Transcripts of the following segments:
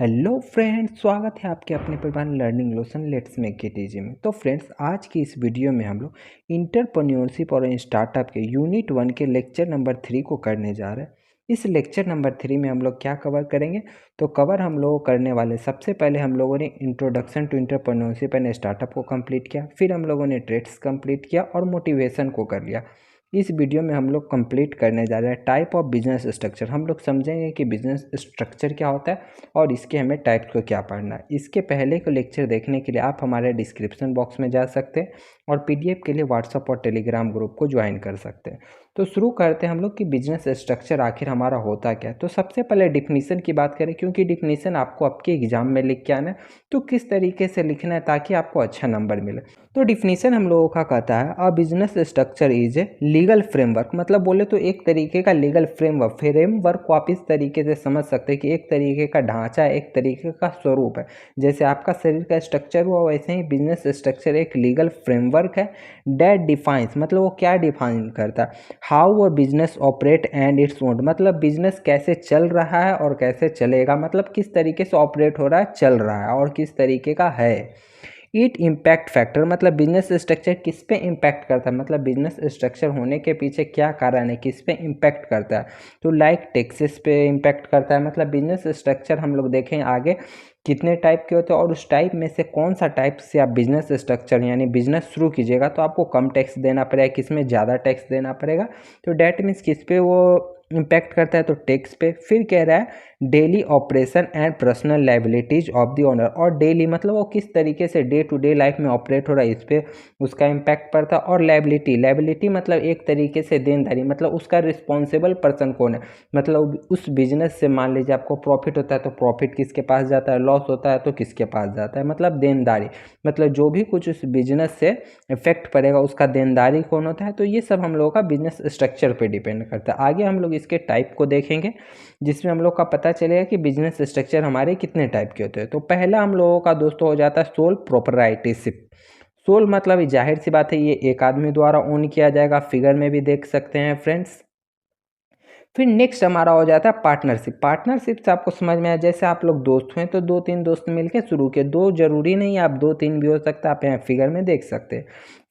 Hello friends, स्वागत है आपके अपने परिवार learning lotion let's make it easy में। तो फ्रेंड्स, आज की इस वीडियो में हम लोग इंटरप्रेन्योरशिप और स्टार्टअप के यूनिट 1 के लेक्चर नंबर 3 को करने जा रहे हैं। इस लेक्चर नंबर 3 में हम लोग क्या कवर करेंगे? तो कवर हम लोग करने वाले, सबसे पहले हम लोगों ने introduction to entrepreneurship and startup को कंप्लीट किया, फिर हम लोगों ने ट्रेड्स कंप्लीट किया और मोटिवेशन को कर लिया। इस वीडियो में हम लोग कंप्लीट करने जा रहे हैं टाइप ऑफ बिजनेस स्ट्रक्चर। हम लोग समझेंगे कि बिजनेस स्ट्रक्चर क्या होता है और इसके हमें टाइप्स को क्या पढ़ना है। इसके पहले को लेक्चर देखने के लिए आप हमारे डिस्क्रिप्शन बॉक्स में जा सकते हैं और पीडीएफ के लिए व्हाट्सएप और टेलीग्राम ग्रुप को ज्वाइन कर सकते हैं। तो शुरू करते हैं हम लोग कि बिजनेस स्ट्रक्चर आखिर हमारा होता क्या है। तो सबसे पहले डिफिनीसन की बात करें, क्योंकि डिफिनीसन आपको आपके एग्जाम में लिख के आना है, तो किस तरीके से लिखना है ताकि आपको अच्छा नंबर मिले। तो डिफिनीसन हम लोगों का कहता है a business structure is a legal framework. मतलब बोले तो एक तरीके का लीगल फ्रेमवर्क को आप इस तरीके से समझ सकते हैं कि एक तरीके का ढांचा है, एक तरीके का स्वरूप है। जैसे आपका शरीर का स्ट्रक्चर हुआ, वैसे ही बिजनेस स्ट्रक्चर एक लीगल फ्रेमवर्क है। डेट डिफाइंस, मतलब वो क्या डिफाइन करता है? हाउ वो business operate and its own, मतलब बिजनेस कैसे चल रहा है और कैसे चलेगा, मतलब किस तरीके से ऑपरेट हो रहा है, चल रहा है और किस तरीके का है। इट इम्पैक्ट फैक्टर, मतलब बिजनेस स्ट्रक्चर किस पे इम्पैक्ट करता है, मतलब बिजनेस स्ट्रक्चर होने के पीछे क्या कारण है, किस पे इम्पैक्ट करता है। तो लाइक टैक्सेस पे इम्पैक्ट करता है। मतलब बिजनेस स्ट्रक्चर हम लोग देखें आगे कितने टाइप के होते हैं और उस टाइप में से कौन सा टाइप से आप बिजनेस स्ट्रक्चर यानी बिजनेस शुरू कीजिएगा तो आपको कम टैक्स देना पड़ेगा, किस में ज़्यादा टैक्स देना पड़ेगा। तो डैट मीन्स किस पे वो इम्पैक्ट करता है, तो टैक्स पे। फिर कह रहा है daily operation and personal liabilities of the owner, और डेली मतलब वो किस तरीके से डे टू डे लाइफ में ऑपरेट हो रहा है, इस पर उसका इम्पैक्ट पड़ता है। और लाइबिलिटी मतलब एक तरीके से देनदारी, मतलब उसका रिस्पॉन्सिबल पर्सन कौन है। मतलब उस बिजनेस से मान लीजिए आपको प्रॉफिट होता है तो प्रॉफिट किसके पास जाता है, लॉस होता है तो किसके पास जाता है, मतलब देनदारी। मतलब जो भी कुछ उस बिजनेस से इफेक्ट पड़ेगा उसका देनदारी कौन होता है। तो ये सब हम लोगों का बिजनेस स्ट्रक्चर पे डिपेंड करता है। आगे हम लोग इसके टाइप को देखेंगे जिसमें हम लोग का पता चलेगा कि बिजनेस स्ट्रक्चर हमारे कितने टाइप के होते हैं। तो पहला हम लोगों का दोस्तों हो जाता है सोल प्रोपराइटरशिप। सोल मतलब जाहिर सी बात है ये एक आदमी द्वारा ओन किया जाएगा, फिगर में भी देख सकते हैं फ्रेंड्स। फिर नेक्स्ट हमारा हो जाता है पार्टनरशिप। पार्टनरशिप से आपको समझ में आया, जैसे आप लोग दोस्त हैं तो दो तीन दोस्त मिलकर शुरू किए, दो जरूरी नहीं आप दो तीन भी हो सकता है, आप यहाँ फिगर में देख सकते हैं।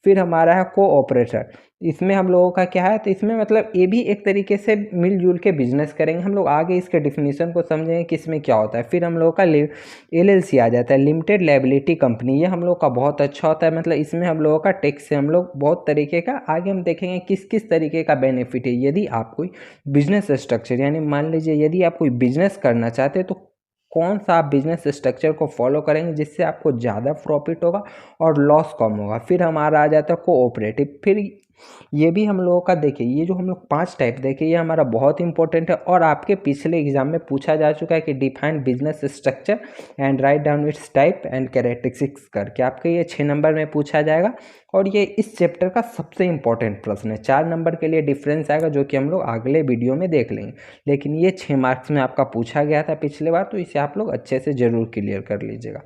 फिर हमारा है कोऑपरेटर। इसमें हम लोगों का क्या है, तो इसमें मतलब ये भी एक तरीके से मिलजुल के बिजनेस करेंगे। हम लोग आगे इसके डिफिनीशन को समझेंगे कि इसमें क्या होता है। फिर हम लोगों का एलएलसी आ जाता है, लिमिटेड लायबिलिटी कंपनी। ये हम लोग का बहुत अच्छा होता है, मतलब इसमें हम लोगों का टैक्स से हम लोग बहुत तरीके का आगे हम देखेंगे किस किस तरीके का बेनिफिट है। यदि आप कोई बिजनेस स्ट्रक्चर यानी मान लीजिए यदि आप कोई बिजनेस करना चाहते हैं तो कौन सा आप बिजनेस स्ट्रक्चर को फॉलो करेंगे जिससे आपको ज़्यादा प्रॉफिट होगा और लॉस कम होगा। फिर हमारा आ जाता है कोऑपरेटिव। फिर ये भी हम लोगों का देखिए, ये जो हम लोग 5 टाइप देखे ये हमारा बहुत इंपॉर्टेंट है और आपके पिछले एग्जाम में पूछा जा चुका है कि define business structure and write down it's type and characteristics करके आपके ये 6 नंबर में पूछा जाएगा। और ये इस चैप्टर का सबसे इंपॉर्टेंट प्रश्न है। 4 नंबर के लिए डिफरेंस आएगा जो कि हम लोग अगले वीडियो में देख लेंगे, लेकिन ये 6 मार्क्स में आपका पूछा गया था पिछले बार, तो इसे आप लोग अच्छे से जरूर क्लियर कर लीजिएगा।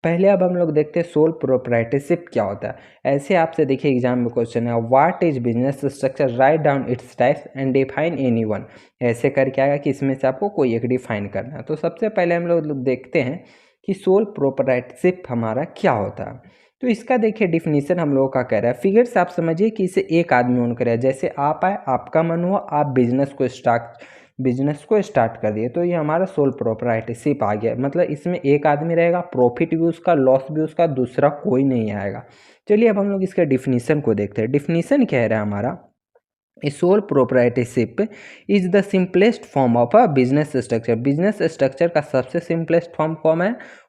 पहले अब हम लोग देखते हैं सोल प्रोप्राइटरशिप क्या होता है। ऐसे आपसे देखिए एग्जाम में क्वेश्चन है what is business structure, write down its types and define any one. ऐसे करके आएगा कि इसमें से आपको कोई एक डिफाइन करना है। तो सबसे पहले हम लोग देखते हैं कि सोल प्रोप्राइटरशिप हमारा क्या होता है। तो इसका देखिए डिफिनीशन हम लोगों का कह रहा है, फिगर से आप समझिए कि इसे एक आदमी ओन करे। जैसे आप आए, आपका मन हुआ, आप बिजनेस को स्टार्ट कर दिए, तो ये हमारा सोल प्रोप्राइटरशिप आ गया। मतलब इसमें एक आदमी रहेगा, प्रॉफिट भी उसका, लॉस भी उसका, दूसरा कोई नहीं आएगा। चलिए अब हम लोग इसके डिफिनीशन को देखते हैं। डिफिनीशन कह रहा है हमारा sole proprietorship is the simplest form of a business structure. Business structure का सबसे सिंपलेस्ट फॉर्म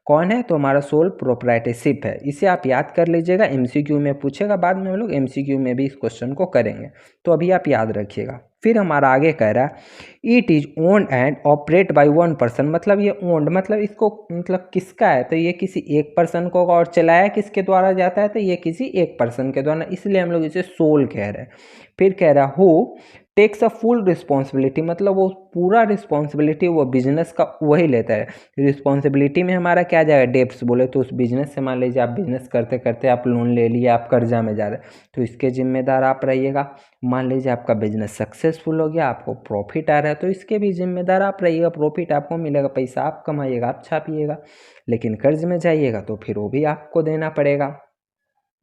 कौन है, तो हमारा सोल प्रोप्राइटरशिप है। इसे आप याद कर लीजिएगा, एमसीक्यू में पूछेगा, बाद में हम लोग एमसीक्यू में भी इस क्वेश्चन को करेंगे, तो अभी आप याद रखिएगा। फिर हमारा आगे कह रहा है it is owned and operate by one person. मतलब ये ओन्ड मतलब इसको मतलब किसका है, तो ये किसी एक पर्सन को होगा, और चलाया किसके द्वारा जाता है, तो ये किसी एक पर्सन के द्वारा, इसलिए हम लोग इसे सोल कह रहे हैं। फिर कह रहा हु टेक्स अ फुल रिस्पॉन्सिबिलिटी, मतलब वो पूरा रिस्पॉन्सिबिलिटी वो बिजनेस का वही लेता है। रिस्पॉन्सिबिलिटी में हमारा क्या जाएगा, डेब्ट्स बोले तो उस बिजनेस से, मान लीजिए आप बिजनेस करते करते आप लोन ले लिए, आप कर्जा में जा रहे हैं, तो इसके जिम्मेदार आप रहिएगा। मान लीजिए आपका बिजनेस सक्सेसफुल हो गया, आपको प्रॉफिट आ रहा है, तो इसके भी जिम्मेदार आप रहिएगा। प्रॉफिट आपको मिलेगा, पैसा आप कमाइएगा, आप छापिएगा। लेकिन कर्ज में जाइएगा तो फिर वो भी आपको देना पड़ेगा।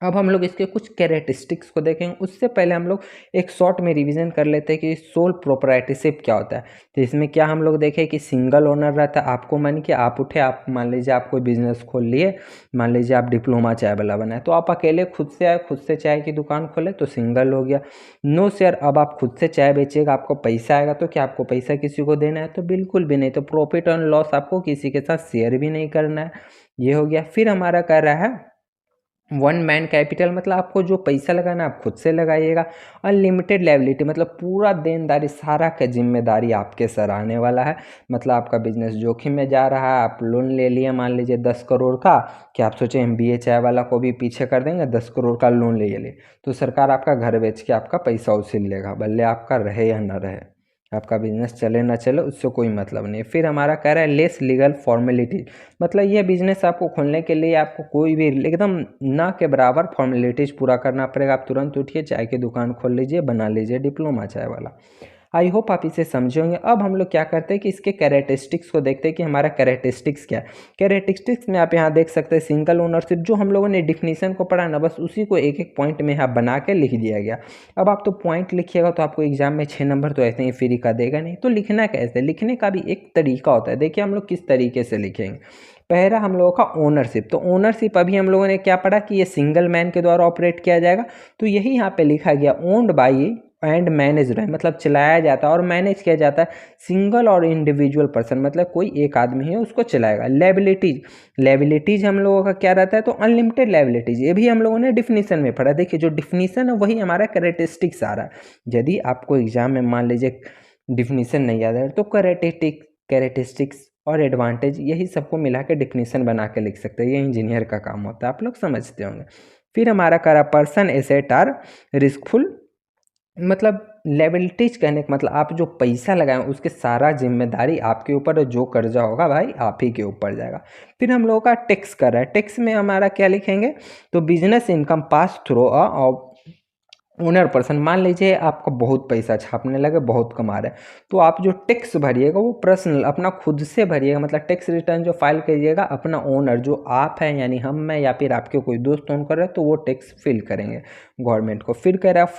अब हम लोग इसके कुछ कैरेक्टरिस्टिक्स को देखेंगे, उससे पहले हम लोग एक शॉर्ट में रिवीजन कर लेते हैं कि सोल प्रोप्राइटरशिप क्या होता है। तो इसमें क्या हम लोग देखें कि सिंगल ओनर रहता है। आपको मन कि आप उठे, आप मान लीजिए आप कोई बिजनेस खोल लिए, मान लीजिए आप डिप्लोमा चाय वाला बनाए, तो आप अकेले खुद से आए, खुद से चाय की दुकान खोले तो सिंगल हो गया। नो शेयर, अब आप खुद से चाय बेचिएगा, आपको पैसा आएगा, तो क्या आपको पैसा किसी को देना है? तो बिल्कुल भी नहीं। तो प्रॉफिट एंड लॉस आपको किसी के साथ शेयर भी नहीं करना है। ये हो गया। फिर हमारा कह रहा है वन मैन कैपिटल, मतलब आपको जो पैसा लगाना आप खुद से लगाइएगा। अनलिमिटेड लायबिलिटी, मतलब पूरा देनदारी, सारा का जिम्मेदारी आपके सर आने वाला है। मतलब आपका बिजनेस जोखिम में जा रहा है, आप लोन ले लिए मान लीजिए 10 करोड़ का, कि आप सोचें MBA चाय वाला को भी पीछे कर देंगे, 10 करोड़ का लोन ले लिए तो सरकार आपका घर बेच के आपका पैसा उसील लेगा, भले आपका रहे या न रहे, आपका बिजनेस चले ना चले उससे कोई मतलब नहीं। फिर हमारा कह रहा है लेस लीगल फॉर्मेलिटी, मतलब ये बिजनेस आपको खोलने के लिए आपको कोई भी एकदम ना के बराबर फॉर्मेलिटीज़ पूरा करना पड़ेगा। आप तुरंत उठिए चाय की दुकान खोल लीजिए, बना लीजिए डिप्लोमा चाय वाला। आई होप आप इसे समझे होंगे। अब हम लोग क्या करते हैं कि इसके कैरेक्टरिस्टिक्स को देखते हैं कि हमारा कैरेक्टरिस्टिक्स क्या है। कैरेक्टरिस्टिक्स में आप यहाँ देख सकते हैं सिंगल ओनरशिप, जो हम लोगों ने डिफिनीशन को पढ़ा ना, बस उसी को एक एक पॉइंट में यहाँ बना के लिख दिया गया। अब आप तो पॉइंट लिखिएगा तो आपको एग्जाम में 6 नंबर तो ऐसे ही फ्री का देगा नहीं। तो लिखना कैसे, लिखने का भी एक तरीका होता है। देखिए हम लोग किस तरीके से लिखेंगे। पहला हम लोगों का ओनरशिप, तो ओनरशिप अभी हम लोगों ने क्या पढ़ा कि ये सिंगल मैन के द्वारा ऑपरेट किया जाएगा, तो यही यहाँ पे लिखा गया ओन्ड बाई एंड मैनेज है, मतलब चलाया जाता है और मैनेज किया जाता है सिंगल और इंडिविजुअल पर्सन, मतलब कोई एक आदमी है उसको चलाएगा। लेबिलिटीज, लेबिलिटीज हम लोगों का क्या रहता है, तो अनलिमिटेड लेबिलिटीज, ये भी हम लोगों ने डिफिनीशन में पढ़ा। देखिए जो डिफिनीशन है वही हमारा कैरेक्टरिस्टिक्स आ रहा है। यदि आपको एग्जाम में मान लीजिए डिफिनीशन नहीं याद है तो कैरेक्टरिस्टिक्स और एडवांटेज यही सबको मिला के डिफिनीशन बना के लिख सकते हैं। ये इंजीनियर का काम होता है, आप लोग समझते होंगे। फिर हमारा करा पर्सन एसेट आर रिस्कफुल, मतलब लेबिलिटीज कहने का मतलब आप जो पैसा लगाएं उसके सारा जिम्मेदारी आपके ऊपर, जो कर्जा होगा भाई आप ही के ऊपर जाएगा। फिर हम लोगों का टैक्स कर रहा है। टैक्स में हमारा क्या लिखेंगे, तो business income pass through a owner person, मान लीजिए आपका बहुत पैसा छापने लगे, बहुत कमा रहे हैं, तो आप जो टैक्स भरिएगा वो पर्सनल अपना खुद से भरिएगा। मतलब टैक्स रिटर्न जो फाइल करिएगा अपना ओनर जो आप हैं, यानी हम मैं या फिर आपके कोई दोस्त ओन कर रहे हैं, तो वो टैक्स फिल करेंगे गवर्नमेंट को। फिर कह रहा है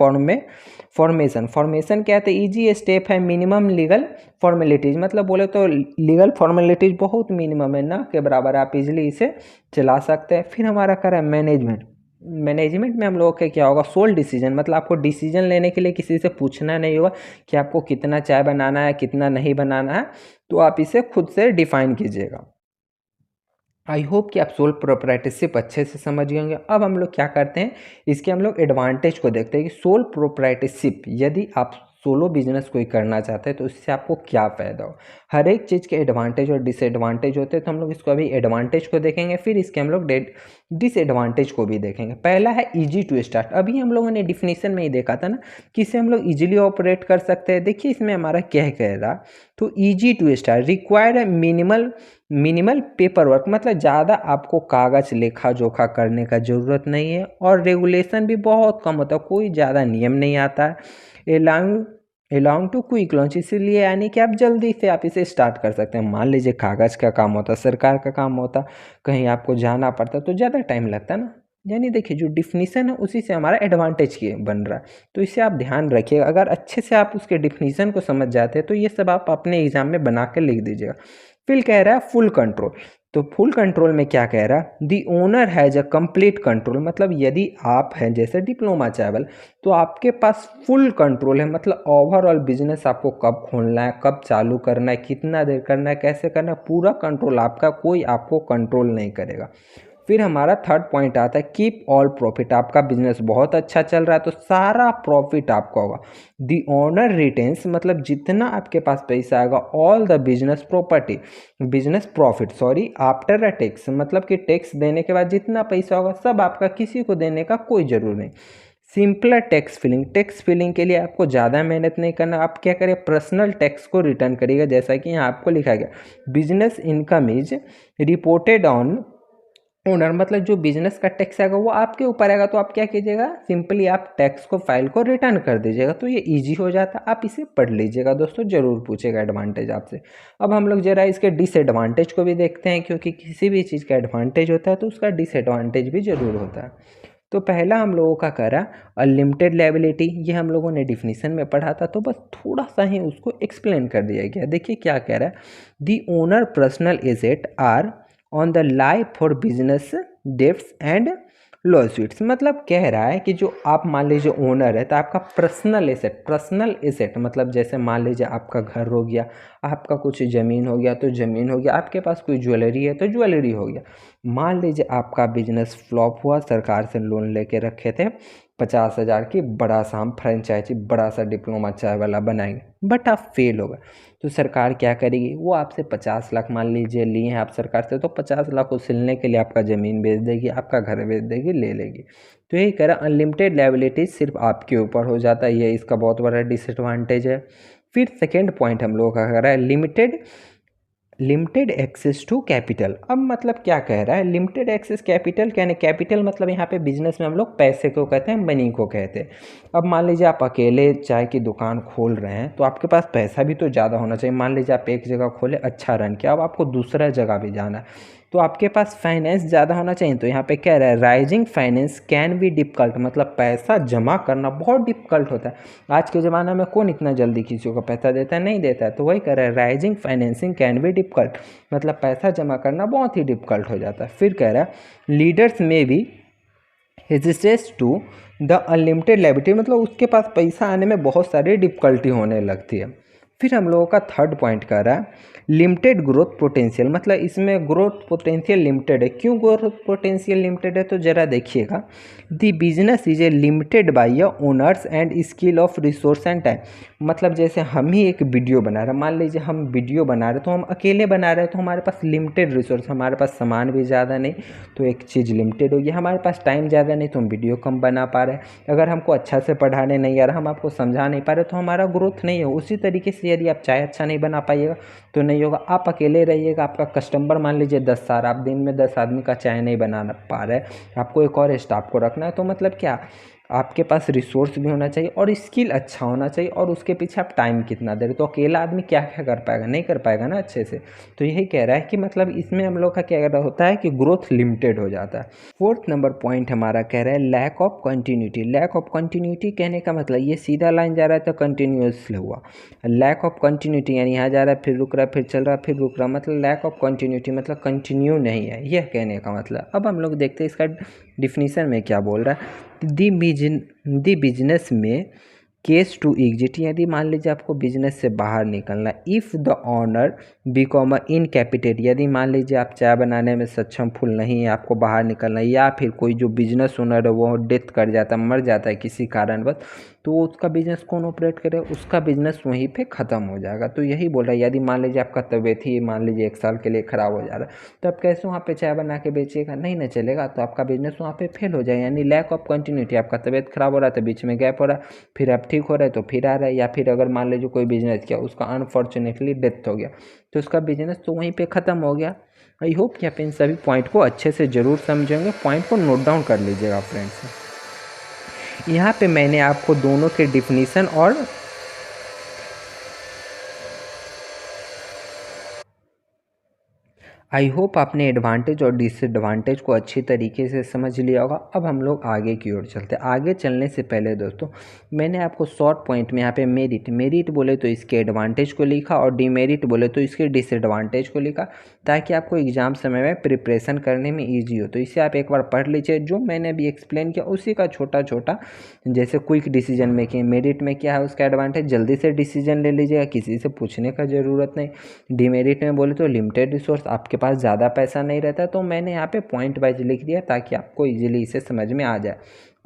फॉर्मेशन क्या है, ईजी स्टेप है, मिनिमम लीगल फॉर्मेलिटीज, मतलब बोले तो लीगल फॉर्मेलिटीज बहुत मिनिमम है, ना के बराबर, आप इजिली इसे चला सकते हैं। फिर हमारा कह रहा है मैनेजमेंट में हम लोगों का क्या होगा, सोल डिसीजन, मतलब आपको डिसीजन लेने के लिए किसी से पूछना नहीं होगा कि आपको कितना चाय बनाना है कितना नहीं बनाना है, तो आप इसे खुद से डिफाइन कीजिएगा। आई होप कि आप सोल प्रोप्राइटरशिप अच्छे से समझ गए होंगे। अब हम लोग क्या करते हैं, इसके हम लोग एडवांटेज को देखते हैं कि सोल प्रोप्राइटरशिप, यदि आप सोलो बिजनेस कोई करना चाहते हैं तो इससे आपको क्या फ़ायदा हो। हर एक चीज़ के एडवांटेज और डिसएडवांटेज होते हैं, तो हम लोग इसको अभी एडवांटेज को देखेंगे, फिर इसके हम लोग डिसएडवांटेज को भी देखेंगे। पहला है इजी टू स्टार्ट, अभी हम लोगों ने डिफिनीशन में ही देखा था ना कि इसे हम लोग इजीली ऑपरेट कर सकते हैं। देखिए इसमें हमारा क्या कह रहा, तो easy to start, required minimal paper work, मतलब ज़्यादा आपको कागज़ लेखा जोखा करने का ज़रूरत नहीं है, और रेगुलेशन भी बहुत कम होता है, कोई ज़्यादा नियम नहीं आता है। अलाउंग टू क्विक लॉन्च, इसीलिए यानी कि आप जल्दी से आप इसे स्टार्ट कर सकते हैं। मान लीजिए कागज़ का काम होता, सरकार का काम होता, कहीं आपको जाना पड़ता तो ज़्यादा टाइम लगता ना। यानी देखिए जो डिफिनीशन है उसी से हमारा एडवांटेज की बन रहा है, तो इसे आप ध्यान रखिएगा। अगर अच्छे से आप उसके डिफिनीशन को समझ जाते हैं तो ये सब आप अपने एग्जाम में बना के लिख दीजिएगा। फिर कह रहा है फुल कंट्रोल, तो फुल कंट्रोल में क्या कह रहा है, the owner has a complete control, मतलब यदि आप हैं जैसे डिप्लोमा चावल तो आपके पास फुल कंट्रोल है, मतलब ओवरऑल बिजनेस आपको कब खोलना है, कब चालू करना है, कितना देर करना है, कैसे करना है, पूरा कंट्रोल आपका, कोई आपको कंट्रोल नहीं करेगा। फिर हमारा थर्ड पॉइंट आता है कीप ऑल प्रॉफिट, आपका बिजनेस बहुत अच्छा चल रहा है तो सारा प्रॉफिट आपका होगा। दी ओनर रिटेन्स, मतलब जितना आपके पास पैसा आएगा, all the business profit after a tax, मतलब कि टैक्स देने के बाद जितना पैसा होगा सब आपका, किसी को देने का कोई जरूर नहीं। सिंपलर टैक्स फिलिंग के लिए आपको ज़्यादा मेहनत नहीं करना, आप क्या करें, पर्सनल टैक्स को रिटर्न करिएगा। जैसा कि यहाँ आपको लिखा गया business income is reported on owner, मतलब जो बिजनेस का टैक्स आएगा वो आपके ऊपर आएगा। तो आप क्या कीजिएगा, सिंपली आप टैक्स को फाइल को रिटर्न कर दीजिएगा। तो ये इजी हो जाता है, आप इसे पढ़ लीजिएगा दोस्तों, जरूर पूछेगा एडवांटेज आपसे। अब हम लोग जरा इसके डिसएडवांटेज को भी देखते हैं, क्योंकि किसी भी चीज़ का एडवांटेज होता है तो उसका डिसएडवांटेज भी जरूर होता है। तो पहला हम लोगों का करा अनलिमिटेड लायबिलिटी, ये हम लोगों ने डिफिनीशन में पढ़ा था, तो बस थोड़ा सा ही उसको एक्सप्लेन कर दिया गया। देखिए क्या कह रहा है, the owner personal asset are on the life for business debts and lawsuits, मतलब कह रहा है कि जो आप मान लीजिए ओनर है तो आपका पर्सनल एसेट मतलब जैसे मान लीजिए आपका घर हो गया, आपका कुछ ज़मीन हो गया तो ज़मीन हो गया, आपके पास कोई ज्वेलरी है तो ज्वेलरी हो गया। मान लीजिए आपका बिजनेस फ्लॉप हुआ, सरकार से लोन लेके रखे थे 50,000 की, बड़ा सा हम फ्रेंचाइजी बड़ा सा डिप्लोमा चाय वाला बनाएंगे, बट आप फेल हो गए। तो सरकार क्या करेगी, वो आपसे 50 लाख मान लीजिए लिए हैं आप सरकार से, तो 50 लाख उछलने के लिए आपका ज़मीन बेच देगी, आपका घर बेच देगी, ले लेगी। तो यही कह रहा अनलिमिटेड लायबिलिटीज सिर्फ आपके ऊपर हो जाता है, ये इसका बहुत बड़ा डिसएडवांटेज है। फिर सेकेंड पॉइंट हम लोगों का कह रहा है लिमिटेड एक्सेस टू कैपिटल। अब मतलब क्या कह रहा है, लिमिटेड एक्सेस कैपिटल, कहने कैपिटल मतलब यहाँ पे बिजनेस में हम लोग पैसे को कहते हैं, मनी को कहते हैं। अब मान लीजिए आप अकेले चाय की दुकान खोल रहे हैं तो आपके पास पैसा भी तो ज़्यादा होना चाहिए। मान लीजिए आप एक जगह खोले, अच्छा रन किया, अब आपको दूसरा जगह भी जाना है तो आपके पास फाइनेंस ज़्यादा होना चाहिए। तो यहाँ पे कह रहा है rising finance can be difficult, मतलब पैसा जमा करना बहुत डिफिकल्ट होता है। आज के ज़माने में कौन इतना जल्दी किसी को पैसा देता है, नहीं देता है। तो वही कह रहा है rising financing can be difficult, मतलब पैसा जमा करना बहुत ही डिफिकल्ट हो जाता है। फिर कह रहा है लीडर्स में भी hesitates to the unlimited liability, मतलब उसके पास पैसा आने में बहुत सारी डिफिकल्टी होने लगती है। फिर हम लोगों का थर्ड पॉइंट कह रहा है लिमिटेड ग्रोथ पोटेंशियल, मतलब इसमें ग्रोथ पोटेंशियल लिमिटेड है। क्यों ग्रोथ पोटेंशियल लिमिटेड है, तो ज़रा देखिएगा, the business is a limited by owners and skill of resource and time, मतलब जैसे हम ही एक वीडियो बना रहे हैं, मान लीजिए हम वीडियो बना रहे हैं तो हम अकेले बना रहे हैं तो हमारे पास लिमिटेड रिसोर्स, हमारे पास सामान भी ज़्यादा नहीं, तो एक चीज़ लिमिटेड होगी। हमारे पास टाइम ज़्यादा नहीं तो हम वीडियो कम बना पा रहे हैं। अगर हमको अच्छा से पढ़ाने नहीं आ रहा, हम आपको समझा नहीं पा रहे तो हमारा ग्रोथ नहीं है। उसी तरीके से यदि आप चाय अच्छा नहीं बना पाइएगा तो नहीं होगा। आप अकेले रहिएगा, आपका कस्टमर मान लीजिए 10 साल, आप दिन में 10 आदमी का चाय नहीं बना पा रहे, आपको एक और स्टाफ को रखना है, तो मतलब क्या, आपके पास रिसोर्स भी होना चाहिए और स्किल अच्छा होना चाहिए, और उसके पीछे आप टाइम कितना दे रहे। तो अकेला आदमी क्या क्या कर पाएगा, नहीं कर पाएगा ना अच्छे से। तो यही कह रहा है कि मतलब इसमें हम लोग का क्या होता है कि ग्रोथ लिमिटेड हो जाता है। फोर्थ नंबर पॉइंट हमारा कह रहा है lack of continuity. Lack of continuity कहने का मतलब ये सीधा लाइन जा रहा है तो कंटिन्यूसली हुआ, लैक ऑफ कंटिन्यूटी यानी यहाँ जा रहा है फिर रुक रहा है फिर चल रहा है फिर रुक रहा है, मतलब लैक ऑफ कंटिन्यूटी मतलब कंटिन्यू नहीं है, यह कहने का मतलब। अब हम लोग देखते हैं इसका डिफिनीशन में क्या बोल रहा है। दी बिजनेस में केस टू एग्जिट, यदि मान लीजिए आपको बिजनेस से बाहर निकलना, इफ़ द ऑनर बिकॉम इनकैपिटेट, यदि मान लीजिए आप चाय बनाने में सक्षम फुल नहीं है, आपको बाहर निकलना है, या फिर कोई जो बिजनेस ओनर है वो डेथ कर जाता है, मर जाता है किसी कारणवश, तो उसका बिजनेस कौन ऑपरेट करे, उसका बिजनेस वहीं पे ख़त्म हो जाएगा। तो यही बोल रहा है यदि मान लीजिए आपका तबीयत ही मान लीजिए 1 साल के लिए ख़राब हो जा रहा है, तो आप कैसे वहाँ पे चाय बना के बेचिएगा, नहीं ना चलेगा, तो आपका बिजनेस वहाँ पे फेल हो जाएगा। यानी लैक ऑफ कंटिन्यूटी, आपका तबीयत ख़राब हो रहा है तो बीच में गैप हो रहा है, फिर आप ठीक हो रहे तो फिर आ रहा है, या फिर अगर मान लीजिए कोई बिजनेस किया उसका अनफॉर्चुनेटली डेथ हो गया तो उसका बिजनेस तो वहीं पे ख़त्म हो गया। आई होप कि आप इन सभी पॉइंट को अच्छे से ज़रूर समझेंगे, पॉइंट को नोट डाउन कर लीजिएगा फ्रेंड्स। यहाँ पे मैंने आपको दोनों के डिफिनीशन और आई होप आपने एडवांटेज और डिसएडवांटेज को अच्छी तरीके से समझ लिया होगा। अब हम लोग आगे की ओर चलते हैं। आगे चलने से पहले दोस्तों मैंने आपको शॉर्ट पॉइंट में यहाँ पे मेरिट बोले तो इसके एडवांटेज को लिखा और डिमेरिट बोले तो इसके डिसएडवांटेज को लिखा, ताकि आपको एग्ज़ाम समय में प्रिपरेशन करने में ईजी हो। तो इसे आप एक बार पढ़ लीजिए, जो मैंने अभी एक्सप्लेन किया उसी का छोटा छोटा, जैसे क्विक डिसीजन मेकिंग, मेरिट में क्या है उसका एडवांटेज, जल्दी से डिसीजन ले लीजिएगा, किसी से पूछने का ज़रूरत नहीं। डिमेरिट में बोले तो लिमिटेड रिसोर्स, आपके पास ज़्यादा पैसा नहीं रहता। तो मैंने यहाँ पे पॉइंट वाइज लिख दिया ताकि आपको इजीली इसे समझ में आ जाए।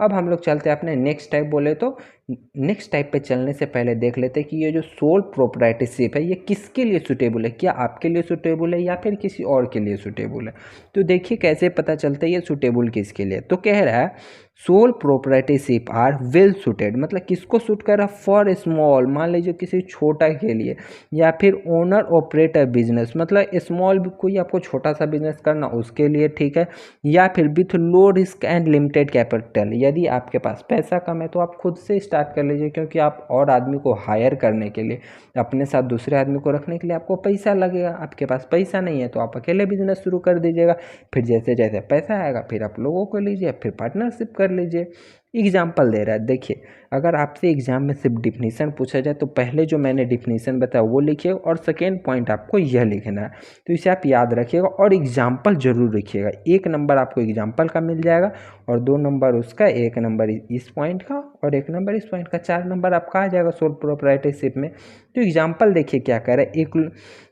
अब हम लोग चलते हैं अपने नेक्स्ट टाइप। बोले तो नेक्स्ट टाइप पे चलने से पहले देख लेते हैं कि ये जो सोल प्रोप्राइटरशिप है ये किसके लिए सूटेबल है, क्या आपके लिए सूटेबल है या फिर किसी और के लिए सूटेबल है। तो देखिए कैसे पता चलता है ये सूटेबल किसके लिए। तो कह रहा है sole proprietorship are well suited, मतलब किसको सूट कर रहा है, फॉर स्मॉल, मान लीजिए किसी छोटा के लिए, या फिर ओनर ऑपरेटर बिजनेस, मतलब स्मॉल कोई आपको छोटा सा बिजनेस करना उसके लिए ठीक है, या फिर with low risk and limited capital, यदि आपके पास पैसा कम है तो आप खुद से स्टार्ट कर लीजिए, क्योंकि आप और आदमी को हायर करने के लिए, अपने साथ दूसरे आदमी को रखने के लिए आपको पैसा लगेगा। आपके पास पैसा नहीं है तो आप अकेले बिजनेस शुरू कर दीजिएगा, फिर जैसे जैसे पैसा आएगा फिर आप लोगों को लीजिए, फिर पार्टनरशिप कर लीजिए। एग्जाम्पल दे रहा है, देखिए अगर आपसे एग्जाम में सिर्फ डिफिनीसन पूछा जाए तो पहले जो मैंने डिफिनीसन बताया वो लिखिएगा और सेकेंड पॉइंट आपको यह लिखना है, तो इसे आप याद रखिएगा और एग्जाम्पल जरूर लिखिएगा। 1 नंबर आपको एग्जाम्पल का मिल जाएगा और 2 नंबर उसका, 1 नंबर इस पॉइंट का और 1 नंबर इस पॉइंट का, 4 नंबर आपका आ जाएगा सोल प्रोप्राइटरशिप में। तो एग्जाम्पल देखिए क्या कह रहा है,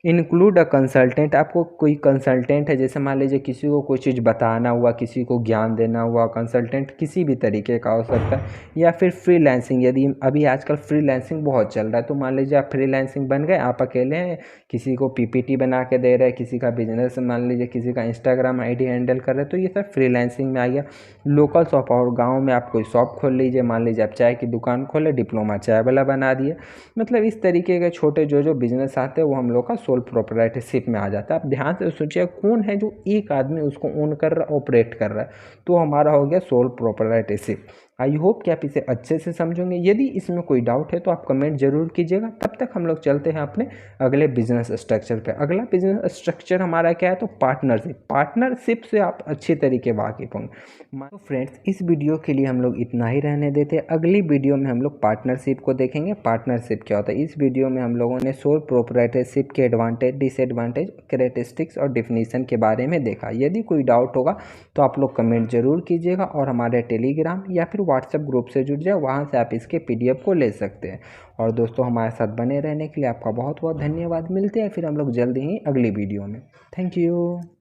इंक्लूड अ कंसल्टेंट, आपको कोई कंसल्टेंट है, जैसे मान लीजिए किसी को कोई चीज़ बताना हुआ, किसी को ज्ञान देना हुआ, कंसल्टेंट किसी भी तरीके का हो सकता है, या फिर फ्रीलांसिंग, यदि अभी आजकल फ्रीलांसिंग बहुत चल रहा है, तो मान लीजिए आप फ्रीलांसिंग बन गए, आप अकेले हैं, किसी को पीपीटी बना के दे रहे हैं, किसी का बिजनेस, मान लीजिए किसी का इंस्टाग्राम आईडी हैंडल कर रहे हैं, तो ये सब फ्रीलांसिंग में आ गया। लोकल शॉप, और गाँव में आप कोई शॉप खोल लीजिए, मान लीजिए आप चाय की दुकान खोले, डिप्लोमा चाय वाला बना दिए, मतलब इस तरीके के छोटे जो बिजनेस आते हैं वो हम लोग का सोल प्रोप्राइटरशिप में आ जाता है। आप ध्यान से सोचिए कौन है जो एक आदमी उसको ओन कर रहा है, ऑपरेट कर रहा है, तो हमारा हो गया सोल प्रोप्राइटरशिप। आई होप कि आप इसे अच्छे से समझोगे। यदि इसमें कोई डाउट है तो आप कमेंट जरूर कीजिएगा। तब तक हम लोग चलते हैं अपने अगले बिजनेस स्ट्रक्चर पे। अगला बिजनेस स्ट्रक्चर हमारा क्या है, तो पार्टनरशिप। पार्टनरशिप से आप अच्छी तरीके वाकिफ होंगे। तो फ्रेंड्स इस वीडियो के लिए हम लोग इतना ही रहने देते हैं। अगली वीडियो में हम लोग पार्टनरशिप को देखेंगे, पार्टनरशिप क्या होता है। इस वीडियो में हम लोगों ने सोल प्रोप्राइटरशिप के एडवांटेज, डिसएडवांटेज, कैरेक्टरिस्टिक्स और डिफिनीशन के बारे में देखा। यदि कोई डाउट होगा तो आप लोग कमेंट जरूर कीजिएगा और हमारे टेलीग्राम या फिर व्हाट्सएप ग्रुप से जुड़ जाए, वहाँ से आप इसके पीडीएफ को ले सकते हैं। और दोस्तों हमारे साथ बने रहने के लिए आपका बहुत बहुत धन्यवाद। मिलते हैं फिर हम लोग जल्दी ही अगली वीडियो में। Thank you.